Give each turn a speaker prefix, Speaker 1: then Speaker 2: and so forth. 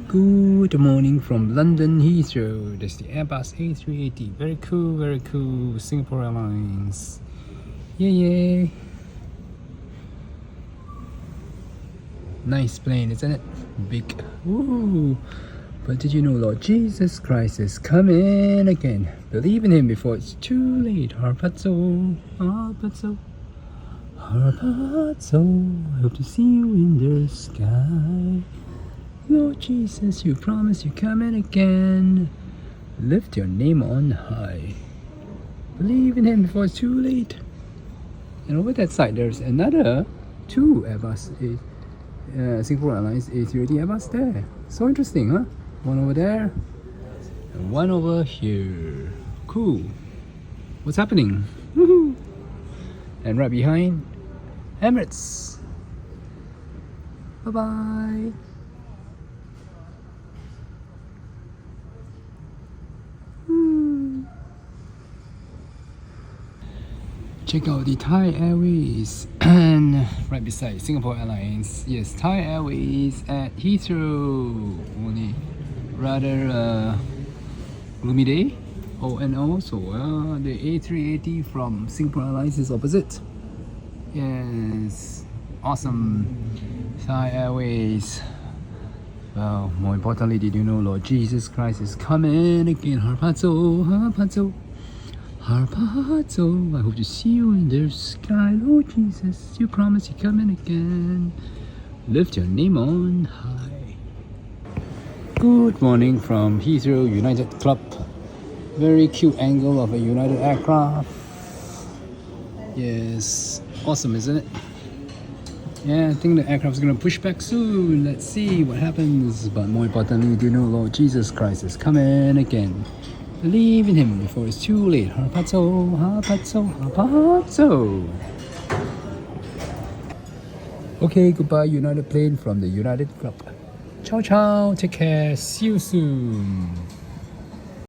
Speaker 1: Good morning from London Heathrow. That's the Airbus A380. Very cool. Singapore Airlines. Yay. Nice plane, isn't it? Big. Woo. But did you know Lord Jesus Christ is coming again? Believe in Him before it's too late. Harpazo. I hope to see you in the sky. Lord Jesus, you promise you're coming again. Lift your name on high. Believe in Him before it's too late. And over that side, there's another two Airbus, Singapore Airlines A380 Airbus there. So interesting, huh? One over there and one over here. Cool. What's happening? Woohoo! And right behind, Emirates. Bye-bye. Check out the Thai Airways and right beside Singapore Airlines. Yes, Thai Airways at Heathrow. Only rather gloomy day. Oh, and also the A380 from Singapore Airlines is opposite. Yes, awesome. Thai Airways. Well, more importantly, did you know Lord Jesus Christ is coming again? Harpazo. I hope to see you in the sky, Lord Jesus. You promise you're coming again. Lift your name on high. Good morning from Heathrow United Club. Very cute angle of a United aircraft. Yes, awesome, isn't it? Yeah, I think the aircraft's gonna push back soon. Let's see what happens. But more importantly, do you know Lord Jesus Christ is coming again? Believe in Him before it's too late. Harpazo. Okay, goodbye United plane from the United Club. Ciao. Take care. See you soon.